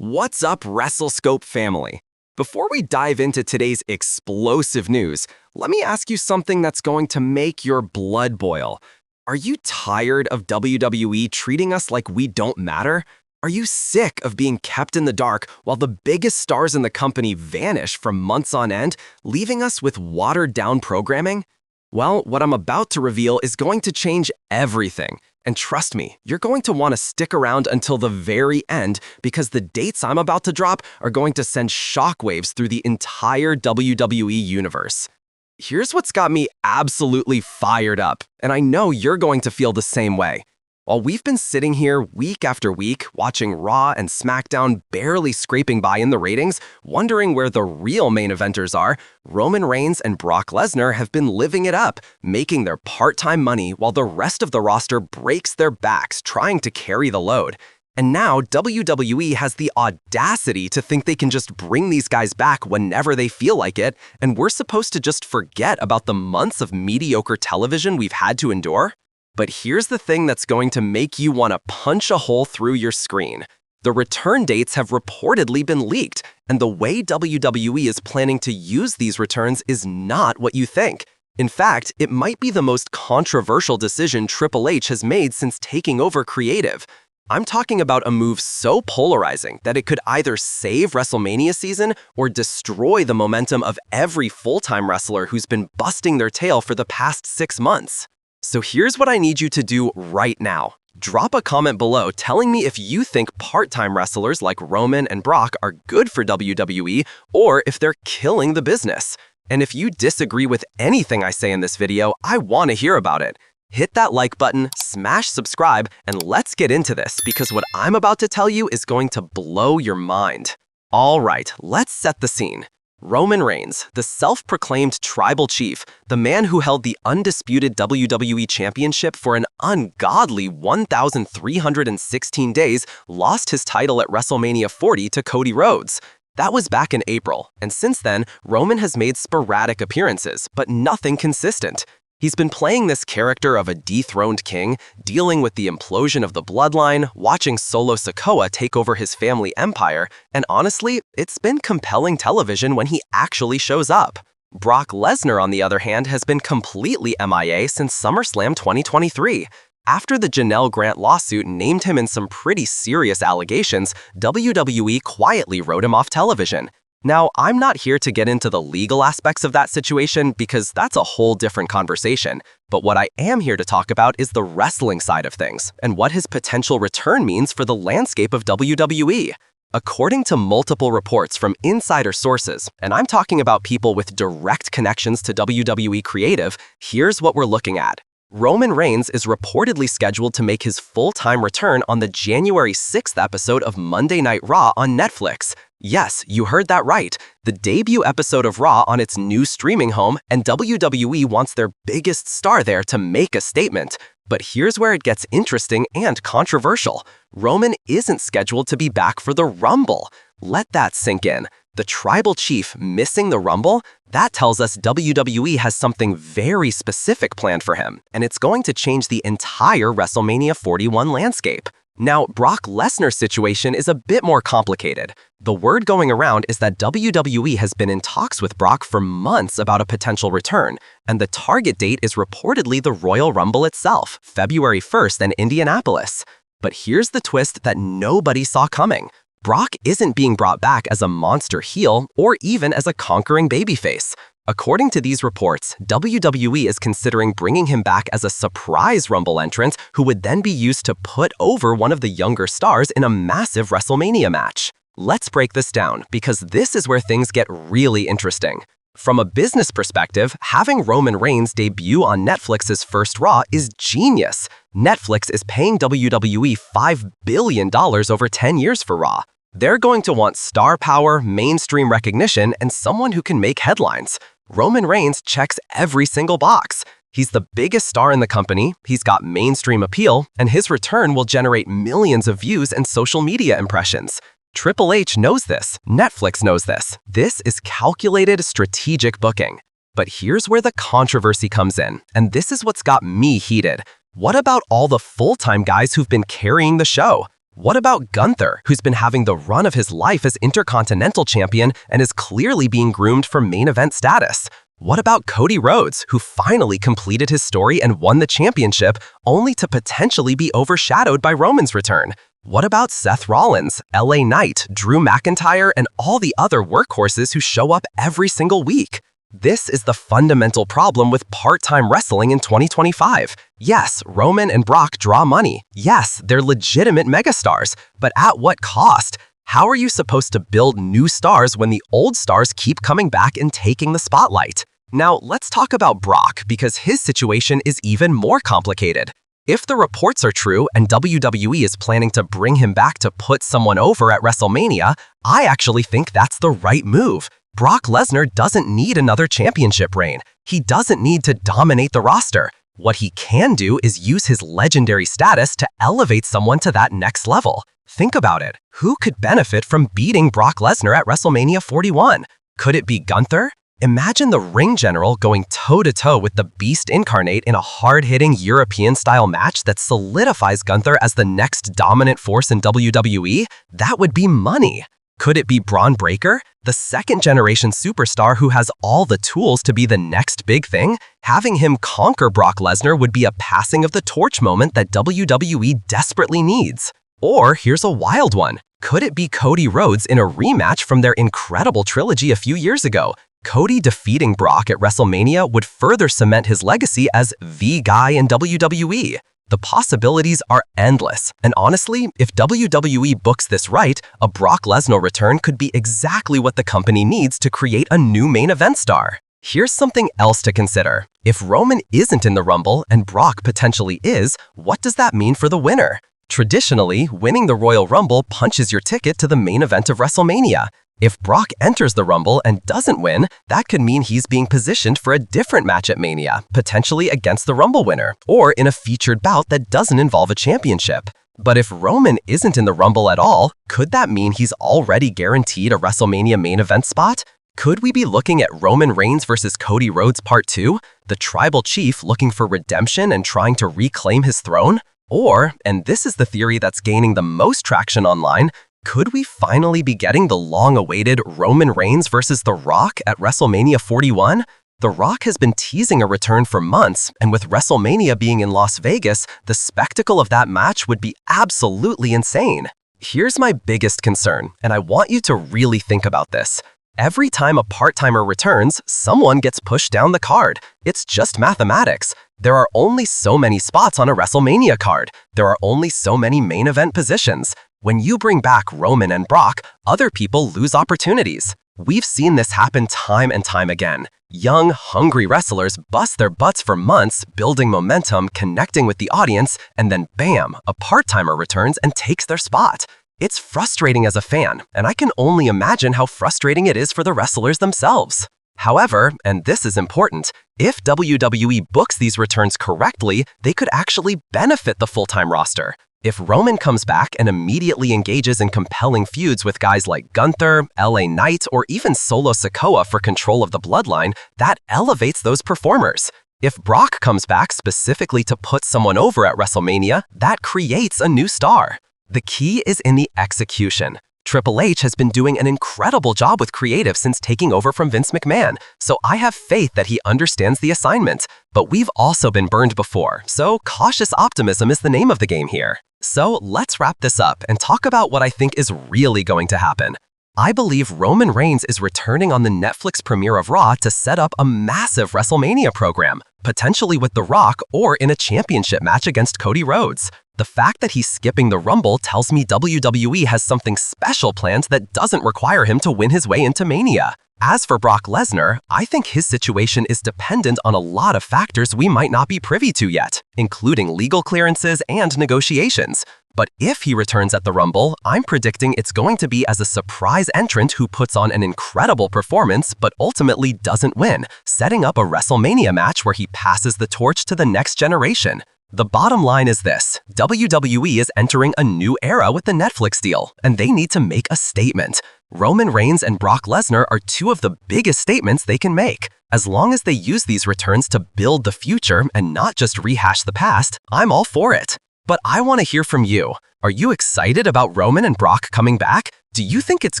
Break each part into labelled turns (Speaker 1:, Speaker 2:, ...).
Speaker 1: What's up, Wrestle Scope family? Before we dive into today's explosive news, let me ask you something that's going to make your blood boil. Are you tired of WWE treating us like we don't matter? Are you sick of being kept in the dark while the biggest stars in the company vanish for months on end, leaving us with watered-down programming? Well, what I'm about to reveal is going to change everything. And trust me, you're going to want to stick around until the very end because the dates I'm about to drop are going to send shockwaves through the entire WWE universe. Here's what's got me absolutely fired up, and I know you're going to feel the same way. While we've been sitting here week after week, watching Raw and SmackDown barely scraping by in the ratings, wondering where the real main eventers are, Roman Reigns and Brock Lesnar have been living it up, making their part-time money while the rest of the roster breaks their backs trying to carry the load. And now WWE has the audacity to think they can just bring these guys back whenever they feel like it, and we're supposed to just forget about the months of mediocre television we've had to endure? But here's the thing that's going to make you want to punch a hole through your screen. The return dates have reportedly been leaked, and the way WWE is planning to use these returns is not what you think. In fact, it might be the most controversial decision Triple H has made since taking over creative. I'm talking about a move so polarizing that it could either save WrestleMania season or destroy the momentum of every full-time wrestler who's been busting their tail for the past 6 months. So here's what I need you to do right now. Drop a comment below telling me if you think part-time wrestlers like Roman and Brock are good for WWE or if they're killing the business. And if you disagree with anything I say in this video, I want to hear about it. Hit that like button, smash subscribe, and let's get into this because what I'm about to tell you is going to blow your mind. All right, let's set the scene. Roman Reigns, the self-proclaimed tribal chief, the man who held the undisputed WWE Championship for an ungodly 1,316 days, lost his title at WrestleMania 40 to Cody Rhodes. That was back in April, and since then, Roman has made sporadic appearances, but nothing consistent. He's been playing this character of a dethroned king, dealing with the implosion of the bloodline, watching Solo Sikoa take over his family empire, and honestly, it's been compelling television when he actually shows up. Brock Lesnar, on the other hand, has been completely MIA since SummerSlam 2023. After the Janelle Grant lawsuit named him in some pretty serious allegations, WWE quietly wrote him off television. Now, I'm not here to get into the legal aspects of that situation because that's a whole different conversation, but what I am here to talk about is the wrestling side of things and what his potential return means for the landscape of WWE. According to multiple reports from insider sources, and I'm talking about people with direct connections to WWE creative, here's what we're looking at. Roman Reigns is reportedly scheduled to make his full-time return on the January 6th episode of Monday Night Raw on Netflix. Yes, you heard that right. The debut episode of Raw on its new streaming home, and WWE wants their biggest star there to make a statement. But here's where it gets interesting and controversial. Roman isn't scheduled to be back for the Rumble. Let that sink in. The tribal chief missing the Rumble? That tells us WWE has something very specific planned for him, and it's going to change the entire WrestleMania 41 landscape. Now, Brock Lesnar's situation is a bit more complicated. The word going around is that WWE has been in talks with Brock for months about a potential return, and the target date is reportedly the Royal Rumble itself, February 1st in Indianapolis. But here's the twist that nobody saw coming. Brock isn't being brought back as a monster heel or even as a conquering babyface. According to these reports, WWE is considering bringing him back as a surprise Rumble entrant who would then be used to put over one of the younger stars in a massive WrestleMania match. Let's break this down because this is where things get really interesting. From a business perspective, having Roman Reigns debut on Netflix's first Raw is genius. Netflix is paying WWE $5 billion over 10 years for Raw. They're going to want star power, mainstream recognition, and someone who can make headlines. Roman Reigns checks every single box. He's the biggest star in the company, he's got mainstream appeal, and his return will generate millions of views and social media impressions. Triple H knows this. Netflix knows this. This is calculated strategic booking. But here's where the controversy comes in, and this is what's got me heated. What about all the full-time guys who've been carrying the show? What about Gunther, who's been having the run of his life as Intercontinental Champion and is clearly being groomed for main event status? What about Cody Rhodes, who finally completed his story and won the championship, only to potentially be overshadowed by Roman's return? What about Seth Rollins, LA Knight, Drew McIntyre, and all the other workhorses who show up every single week? This is the fundamental problem with part-time wrestling in 2025. Yes, Roman and Brock draw money. Yes, they're legitimate megastars, but at what cost? How are you supposed to build new stars when the old stars keep coming back and taking the spotlight? Now, let's talk about Brock, because his situation is even more complicated. If the reports are true and WWE is planning to bring him back to put someone over at WrestleMania, I actually think that's the right move. Brock Lesnar doesn't need another championship reign. He doesn't need to dominate the roster. What he can do is use his legendary status to elevate someone to that next level. Think about it. Who could benefit from beating Brock Lesnar at WrestleMania 41? Could it be Gunther? Imagine the ring general going toe-to-toe with the Beast Incarnate in a hard-hitting European-style match that solidifies Gunther as the next dominant force in WWE. That would be money. Could it be Braun Breaker, the second-generation superstar who has all the tools to be the next big thing? Having him conquer Brock Lesnar would be a passing of the torch moment that WWE desperately needs. Or here's a wild one. Could it be Cody Rhodes in a rematch from their incredible trilogy a few years ago? Cody defeating Brock at WrestleMania would further cement his legacy as the guy in WWE. The possibilities are endless, and honestly, if WWE books this right, a Brock Lesnar return could be exactly what the company needs to create a new main event star. Here's something else to consider. If Roman isn't in the Rumble and Brock potentially is, what does that mean for the winner? Traditionally, winning the Royal Rumble punches your ticket to the main event of WrestleMania. If Brock enters the Rumble and doesn't win, that could mean he's being positioned for a different match at Mania, potentially against the Rumble winner, or in a featured bout that doesn't involve a championship. But if Roman isn't in the Rumble at all, could that mean he's already guaranteed a WrestleMania main event spot? Could we be looking at Roman Reigns versus Cody Rhodes Part 2, the tribal chief looking for redemption and trying to reclaim his throne? Or, and this is the theory that's gaining the most traction online, could we finally be getting the long-awaited Roman Reigns versus The Rock at WrestleMania 41? The Rock has been teasing a return for months, and with WrestleMania being in Las Vegas, the spectacle of that match would be absolutely insane. Here's my biggest concern, and I want you to really think about this. Every time a part-timer returns, someone gets pushed down the card. It's just mathematics. There are only so many spots on a WrestleMania card. There are only so many main event positions. When you bring back Roman and Brock, other people lose opportunities. We've seen this happen time and time again. Young, hungry wrestlers bust their butts for months, building momentum, connecting with the audience, and then bam, a part-timer returns and takes their spot. It's frustrating as a fan, and I can only imagine how frustrating it is for the wrestlers themselves. However, and this is important, if WWE books these returns correctly, they could actually benefit the full-time roster. If Roman comes back and immediately engages in compelling feuds with guys like Gunther, LA Knight, or even Solo Sikoa for control of the bloodline, that elevates those performers. If Brock comes back specifically to put someone over at WrestleMania, that creates a new star. The key is in the execution. Triple H has been doing an incredible job with creative since taking over from Vince McMahon, so I have faith that he understands the assignment. But we've also been burned before, so cautious optimism is the name of the game here. So let's wrap this up and talk about what I think is really going to happen. I believe Roman Reigns is returning on the Netflix premiere of Raw to set up a massive WrestleMania program, potentially with The Rock or in a championship match against Cody Rhodes. The fact that he's skipping the Rumble tells me WWE has something special planned that doesn't require him to win his way into Mania. As for Brock Lesnar, I think his situation is dependent on a lot of factors we might not be privy to yet, including legal clearances and negotiations. But if he returns at the Rumble, I'm predicting it's going to be as a surprise entrant who puts on an incredible performance but ultimately doesn't win, setting up a WrestleMania match where he passes the torch to the next generation. The bottom line is this: WWE is entering a new era with the Netflix deal, and they need to make a statement. Roman Reigns and Brock Lesnar are two of the biggest statements they can make. As long as they use these returns to build the future and not just rehash the past, I'm all for it. But I want to hear from you. Are you excited about Roman and Brock coming back? Do you think it's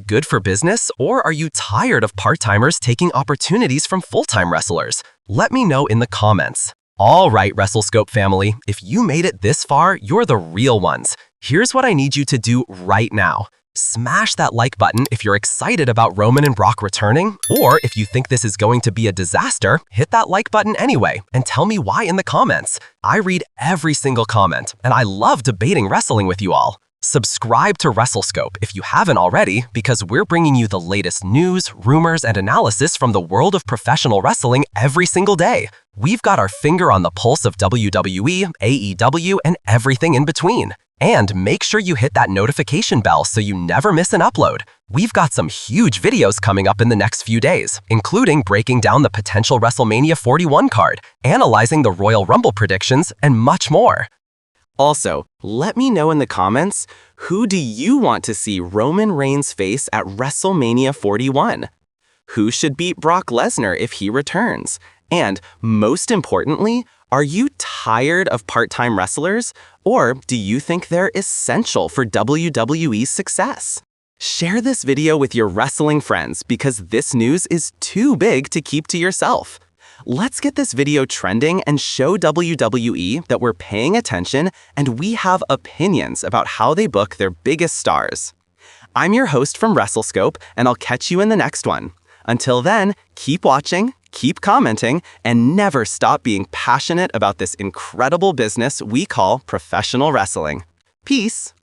Speaker 1: good for business, or are you tired of part-timers taking opportunities from full-time wrestlers? Let me know in the comments. All right, Wrestle Scope family, if you made it this far, you're the real ones. Here's what I need you to do right now. Smash that like button if you're excited about Roman and Brock returning, or if you think this is going to be a disaster, hit that like button anyway and tell me why in the comments. I read every single comment, and I love debating wrestling with you all. Subscribe to Wrestle Scope if you haven't already, because we're bringing you the latest news, rumors, and analysis from the world of professional wrestling every single day. We've got our finger on the pulse of WWE, AEW, and everything in between. And make sure you hit that notification bell so you never miss an upload. We've got some huge videos coming up in the next few days, including breaking down the potential WrestleMania 41 card, analyzing the Royal Rumble predictions, and much more. Also, let me know in the comments, who do you want to see Roman Reigns face at WrestleMania 41? Who should beat Brock Lesnar if he returns? And most importantly, are you tired of part-time wrestlers, or do you think they're essential for WWE's success? Share this video with your wrestling friends because this news is too big to keep to yourself. Let's get this video trending and show WWE that we're paying attention and we have opinions about how they book their biggest stars. I'm your host from Wrestle Scope, and I'll catch you in the next one. Until then, keep watching, keep commenting, and never stop being passionate about this incredible business we call professional wrestling. Peace.